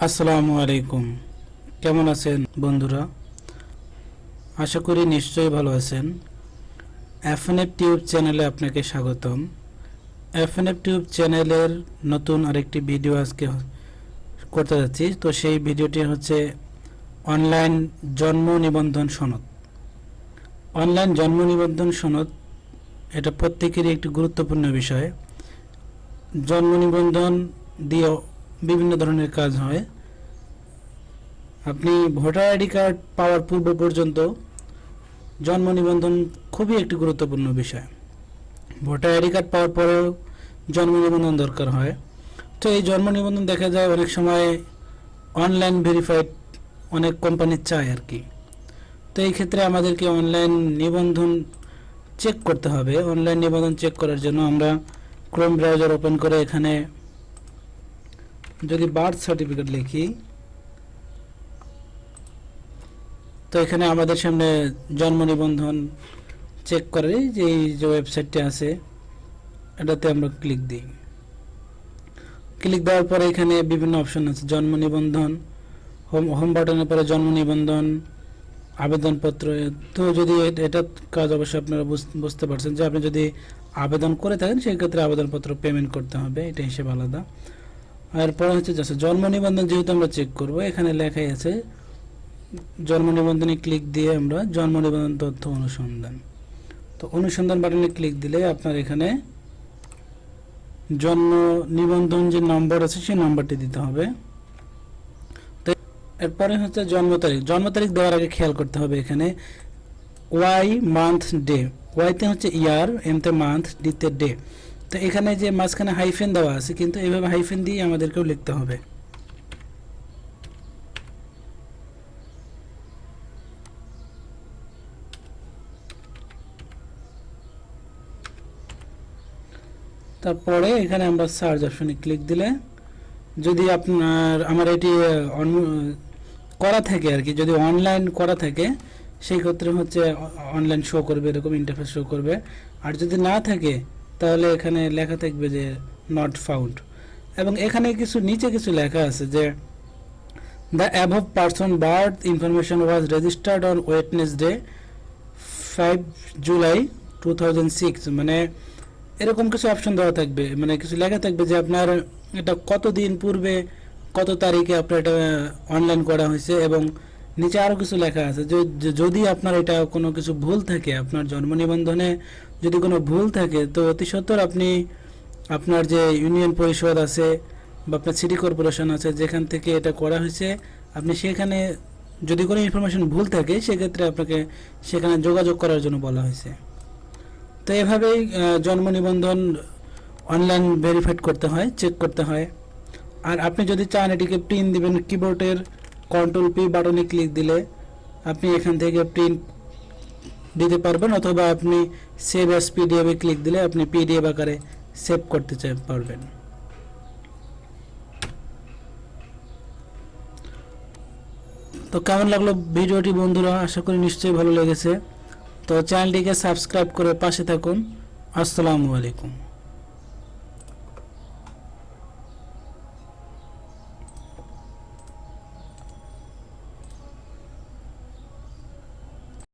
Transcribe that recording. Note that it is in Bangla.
আসসালামু আলাইকুম। কেমন আছেন বন্ধুরা? আশা করি নিশ্চয়ই ভালো আছেন। এফএনএফ টিউব চ্যানেলে আপনাকে স্বাগতম। এফএনএফ টিউব চ্যানেলের নতুন আরেকটি ভিডিও আজকে করতে যাচ্ছি। তো সেই ভিডিওটি হচ্ছে অনলাইন জন্ম নিবন্ধন সনদ। অনলাইন জন্ম নিবন্ধন সনদ এটা প্রত্যেকেরই একটি গুরুত্বপূর্ণ বিষয়। জন্ম নিবন্ধন দিয়ে বিভিন্ন ধরনের কাজ হয়। আপনি ভোটার আইডি কার্ড পাওয়ার পূর্ব পর্যন্ত জন্ম নিবন্ধন খুবই একটি গুরুত্বপূর্ণ বিষয়। ভোটার আইডি কার্ড পাওয়ার পরেও জন্ম নিবন্ধন দরকার হয়। তো এই জন্ম নিবন্ধন দেখা যায় অনেক সময় অনলাইন ভেরিফাইড অনেক কোম্পানি চায় আর কি। তো এই ক্ষেত্রে আমাদেরকে অনলাইন নিবন্ধন চেক করতে হবে। অনলাইন নিবন্ধন চেক করার জন্য আমরা ক্রোম ব্রাউজার ওপেন করে এখানে যদি বার্থ সার্টিফিকেট লিখি, তো এখানে আমাদের সামনে জন্ম নিবন্ধন চেক করে যে এই যে ওয়েবসাইটটি আছে এটাতে আমরা ক্লিক দিই। ক্লিক দেওয়ার পরে এখানে বিভিন্ন অপশন আছে, জন্ম নিবন্ধন, হোম বাটনের পরে জন্ম নিবন্ধন, আবেদনপত্র। তো যদি এটা কাজ অবশ্যই আপনারা বুঝতে পারছেন যে আপনি যদি আবেদন করে থাকেন সেই ক্ষেত্রে আবেদনপত্র পেমেন্ট করতে হবে, এটা হিসেব আলাদা। এরপরে হচ্ছে জন্ম নিবন্ধন যেহেতু আমরা চেক করব, এখানে লেখাই আছে জন্ম নিবন্ধনে ক্লিক দিয়ে আমরা জন্ম নিবন্ধন তথ্য অনুসন্ধান। তো অনুসন্ধান বাটনে ক্লিক দিলে আপনার এখানে জন্ম নিবন্ধন যে নম্বর আছে সেই নম্বরটি দিতে হবে। তো এরপরে হচ্ছে জন্ম তারিখ। জন্ম তারিখ দেওয়ার আগে খেয়াল করতে হবে এখানে ওয়াই মান্থ ডে। ওয়াইতে হচ্ছে ইয়ার, এমতে মান্থ, ডিতে ডে। তো এখানে যে মাঝখানে হাইফেন দেওয়া আছে, কিন্তু এইভাবে হাইফেন দিয়ে আমাদেরকেও লিখতে হবে। তারপরে এখানে আমরা সার্চ অপশনে ক্লিক দিলে যদি আমার এটি করা থাকে আর কি, যদি অনলাইন করা থাকে সেই ক্ষেত্রে হচ্ছে অনলাইন শো করবে, এরকম ইন্টারফেস শো করবে। আর যদি না থাকে তাহলে এখানে লেখা থাকবে যে নট ফাউন্ড। এবং এখানে নিচে কিছু লেখা আছে যে the above person birth information was registered on Wednesday 5 July 2006। মানে এরকম কিছু অপশন দেওয়া থাকবে, মানে কিছু লেখা থাকবে যে আপনার এটা কতদিন পূর্বে কত তারিখে আপনার এটা অনলাইন করা হয়েছে। এবং নিচে আরও কিছু লেখা আছে যে যদি আপনার এটা কোনো কিছু ভুল থাকে, আপনার জন্ম নিবন্ধনে যদি কোনো ভুল থাকে, তো অতি সত্বর আপনি আপনার যে ইউনিয়ন পরিষদ আছে বা আপনার সিটি কর্পোরেশন আছে যেখান থেকে এটা করা হয়েছে, আপনি সেখানে যদি কোনো ইনফরমেশন ভুল থাকে সেক্ষেত্রে আপনাকে সেখানে যোগাযোগ করার জন্য বলা হয়েছে। তো এভাবেই জন্ম নিবন্ধন অনলাইন ভেরিফাইড করতে হয়, চেক করতে হয়। আর আপনি যদি চান এটিকে প্রিন্ট দিবেন, কিবোর্ডের কন্ট্রোল পি বাটনে ক্লিক দিলে আপনি এখান থেকে প্রিন্ট দিতে পারবেন, অথবা আপনি সেভ অ্যাজ পিডিএফে ক্লিক দিলে আপনি পিডিএফ আকারে সেভ করতে পারবেন। তো কেমন লাগলো ভিডিওটি বন্ধুরা? আশা করি নিশ্চয়ই ভালো লেগেছে। তো চ্যানেলটিকে সাবস্ক্রাইব করে পাশে থাকুন। আসসালামু আলাইকুম।